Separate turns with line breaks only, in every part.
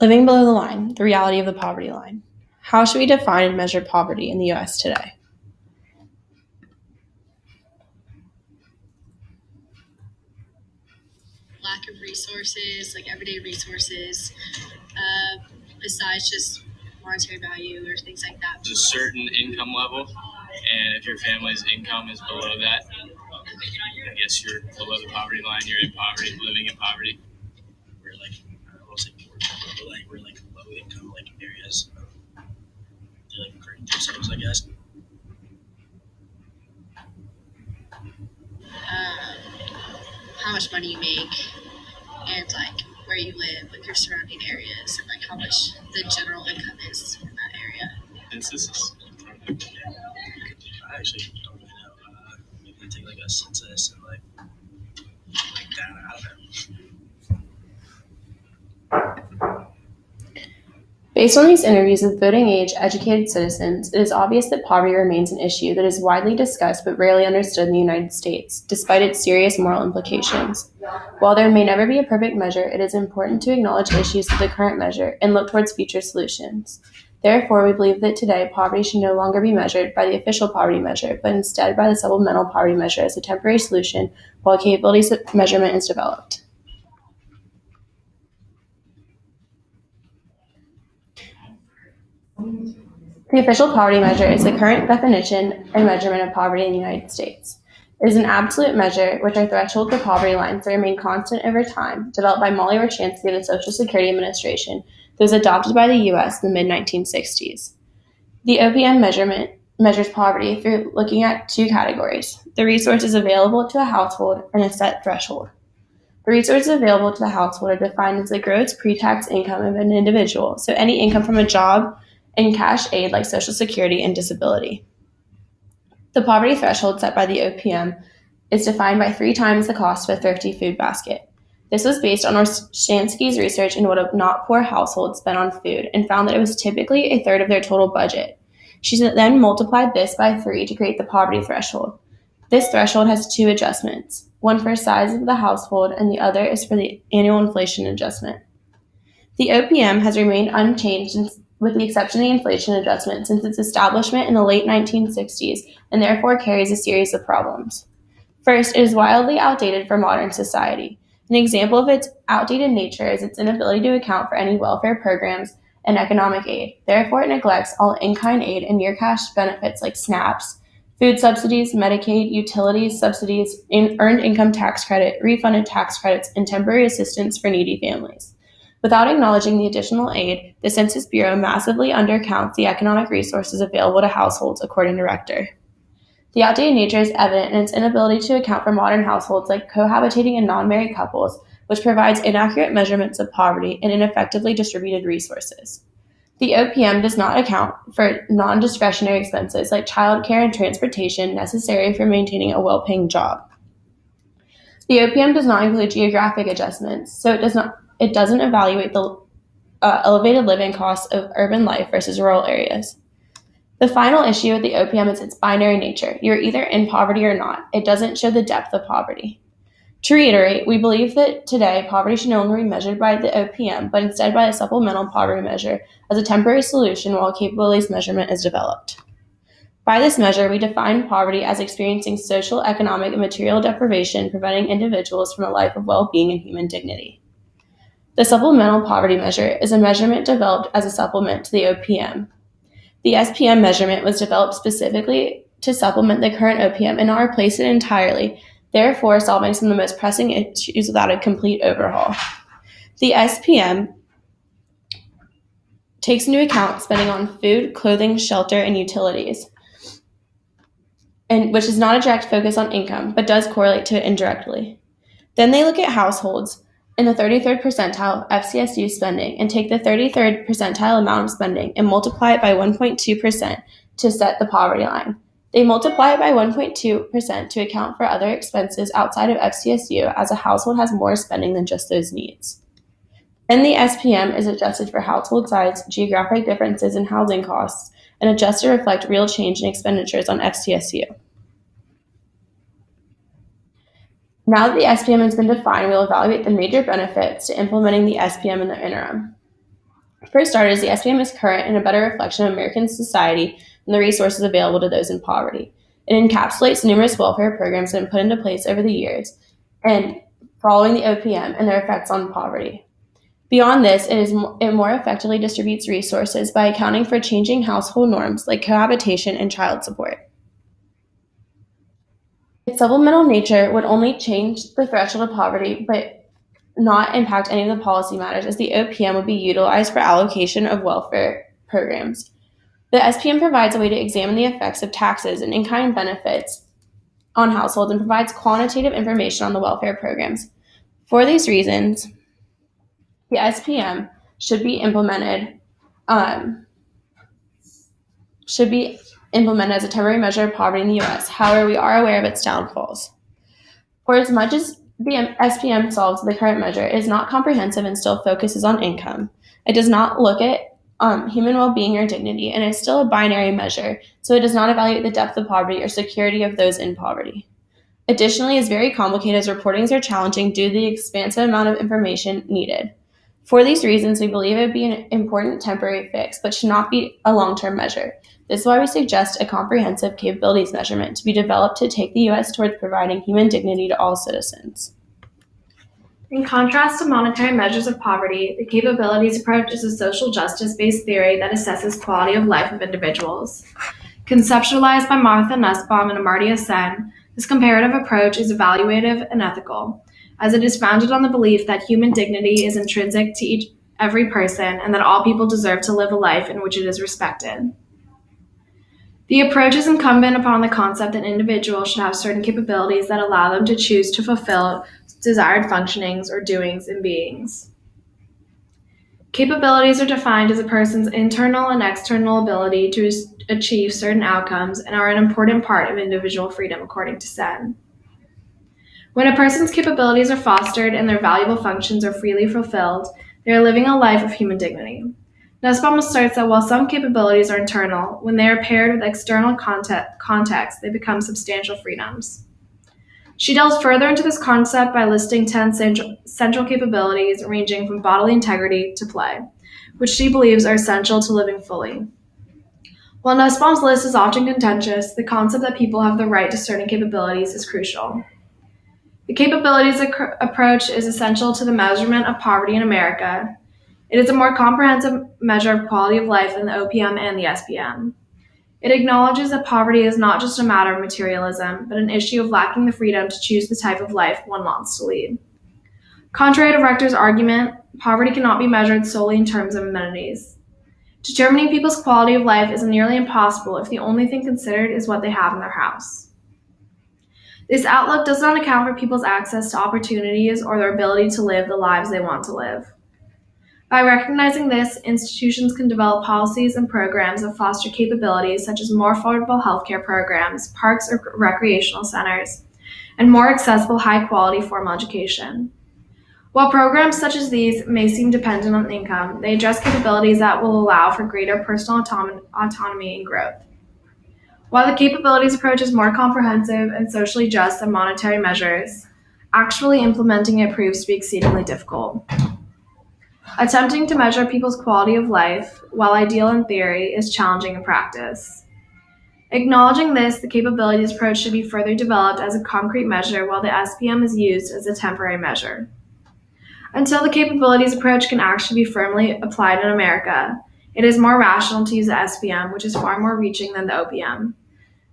Living below the line, the reality of the poverty line. How should we define and measure poverty in the U.S. today?
Lack of resources, like everyday resources, besides just monetary value or things like that.
There's a certain income level, and if your family's income is below that, I guess you're below the poverty line. You're in poverty, living in poverty.
We're like, I won't say poor, but like we're like low income like areas. They're like according to themselves, I guess.
How much money you make, and like where you live, like your surrounding areas, and like how much the general income is in that area.
Census.
I actually don't really know. Maybe they take like a census and like that. I don't know.
Based on these interviews with voting-age, educated citizens, it is obvious that poverty remains an issue that is widely discussed but rarely understood in the United States, despite its serious moral implications. While there may never be a perfect measure, it is important to acknowledge issues with the current measure and look towards future solutions. Therefore, we believe that today poverty should no longer be measured by the official poverty measure, but instead by the supplemental poverty measure as a temporary solution while a capability measurement is developed. The official poverty measure is the current definition and measurement of poverty in the United States. It is an absolute measure, which are thresholds for poverty lines that remain constant over time, developed by Molly Rorchansky of the Social Security Administration, that was adopted by the U.S. in the mid-1960s. The OPM measurement measures poverty through looking at two categories: the resources available to a household and a set threshold. The resources available to the household are defined as the gross pre-tax income of an individual, so any income from a job and cash aid like Social Security and disability. The poverty threshold set by the OPM is defined by 3 times the cost of a thrifty food basket. This was based on Rorchansky's research into what a not poor household spent on food and found that it was typically a third of their total budget. She then multiplied this by 3 to create the poverty threshold. This threshold has 2 adjustments, one for size of the household and the other is for the annual inflation adjustment. The OPM has remained unchanged with the exception of the inflation adjustment since its establishment in the late 1960s and therefore carries a series of problems. First, it is wildly outdated for modern society. An example of its outdated nature is its inability to account for any welfare programs and economic aid. Therefore, it neglects all in-kind aid and near-cash benefits like SNAPs, food subsidies, Medicaid, utilities, subsidies, earned income tax credit, refunded tax credits, and temporary assistance for needy families. Without acknowledging the additional aid, the Census Bureau massively undercounts the economic resources available to households, according to Rector. The outdated nature is evident in its inability to account for modern households like cohabitating and non-married couples, which provides inaccurate measurements of poverty and ineffectively distributed resources. The OPM does not account for non-discretionary expenses like childcare and transportation necessary for maintaining a well-paying job. The OPM does not include geographic adjustments, so it doesn't evaluate the elevated living costs of urban life versus rural areas. The final issue with the OPM is its binary nature. You're either in poverty or not. It doesn't show the depth of poverty. To reiterate, we believe that today poverty should no longer be measured by the OPM, but instead by a supplemental poverty measure as a temporary solution while a capabilities measurement is developed. By this measure, we define poverty as experiencing social, economic, and material deprivation, preventing individuals from a life of well-being and human dignity. The supplemental poverty measure is a measurement developed as a supplement to the OPM. The SPM measurement was developed specifically to supplement the current OPM and not replace it entirely, therefore solving some of the most pressing issues without a complete overhaul. The SPM takes into account spending on food, clothing, shelter, and utilities, and which is not a direct focus on income, but does correlate to it indirectly. Then they look at households in the 33rd percentile of FCSU spending and take the 33rd percentile amount of spending and multiply it by 1.2% to set the poverty line. They multiply it by 1.2% to account for other expenses outside of FCSU as a household has more spending than just those needs. Then the SPM is adjusted for household size, geographic differences in housing costs, and adjusted to reflect real change in expenditures on FCSU. Now that the SPM has been defined, we will evaluate the major benefits to implementing the SPM in the interim. For starters, the SPM is current and a better reflection of American society and the resources available to those in poverty. It encapsulates numerous welfare programs that have been put into place over the years and following the OPM and their effects on poverty. Beyond this, it more effectively distributes resources by accounting for changing household norms like cohabitation and child support. Its supplemental nature would only change the threshold of poverty, but not impact any of the policy matters, as the OPM would be utilized for allocation of welfare programs. The SPM provides a way to examine the effects of taxes and in-kind benefits on households and provides quantitative information on the welfare programs. For these reasons, the SPM should be implemented as a temporary measure of poverty in the U.S. However, we are aware of its downfalls. For as much as the SPM solves the current measure, it is not comprehensive and still focuses on income. It does not look at human well-being or dignity, and is still a binary measure, so it does not evaluate the depth of poverty or security of those in poverty. Additionally, it is very complicated as reportings are challenging due to the expansive amount of information needed. For these reasons, we believe it would be an important temporary fix, but should not be a long-term measure. This is why we suggest a comprehensive capabilities measurement to be developed to take the U.S. towards providing human dignity to all citizens.
In contrast to monetary measures of poverty, the capabilities approach is a social justice-based theory that assesses quality of life of individuals. Conceptualized by Martha Nussbaum and Amartya Sen, this comparative approach is evaluative and ethical, as it is founded on the belief that human dignity is intrinsic to every person and that all people deserve to live a life in which it is respected. The approach is incumbent upon the concept that individuals should have certain capabilities that allow them to choose to fulfill desired functionings or doings and beings. Capabilities are defined as a person's internal and external ability to achieve certain outcomes and are an important part of individual freedom, according to Sen. When a person's capabilities are fostered and their valuable functions are freely fulfilled, they are living a life of human dignity. Nussbaum asserts that while some capabilities are internal, when they are paired with external context, they become substantial freedoms. She delves further into this concept by listing 10 central capabilities ranging from bodily integrity to play, which she believes are essential to living fully. While Nussbaum's list is often contentious, the concept that people have the right to certain capabilities is crucial. The capabilities approach is essential to the measurement of poverty in America. It is a more comprehensive measure of quality of life than the OPM and the SPM. It acknowledges that poverty is not just a matter of materialism, but an issue of lacking the freedom to choose the type of life one wants to lead. Contrary to Rector's argument, poverty cannot be measured solely in terms of amenities. Determining people's quality of life is nearly impossible if the only thing considered is what they have in their house. This outlook does not account for people's access to opportunities or their ability to live the lives they want to live. By recognizing this, institutions can develop policies and programs that foster capabilities such as more affordable healthcare programs, parks or recreational centers, and more accessible high-quality formal education. While programs such as these may seem dependent on income, they address capabilities that will allow for greater personal autonomy and growth. While the capabilities approach is more comprehensive and socially just than monetary measures, actually implementing it proves to be exceedingly difficult. Attempting to measure people's quality of life, while ideal in theory, is challenging in practice. Acknowledging this, the capabilities approach should be further developed as a concrete measure while the SPM is used as a temporary measure. Until the capabilities approach can actually be firmly applied in America, it is more rational to use the SPM, which is far more reaching than the OPM.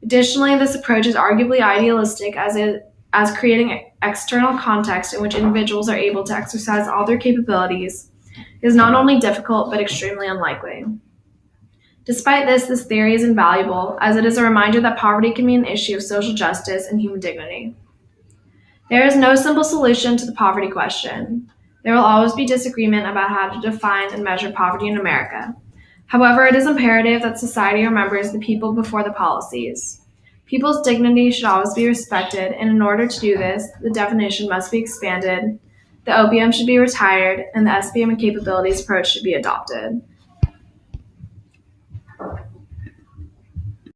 Additionally, this approach is arguably idealistic as creating external context in which individuals are able to exercise all their capabilities is not only difficult but extremely unlikely. Despite this theory is invaluable, as it is a reminder that poverty can be an issue of social justice and human dignity. There is no simple solution to the poverty question. There will always be disagreement about how to define and measure poverty in America. However, it is imperative that society remembers the people before the policies. People's dignity should always be respected, and in order to do this, the definition must be expanded, the OPM should be retired, and the SPM and capabilities approach should be adopted.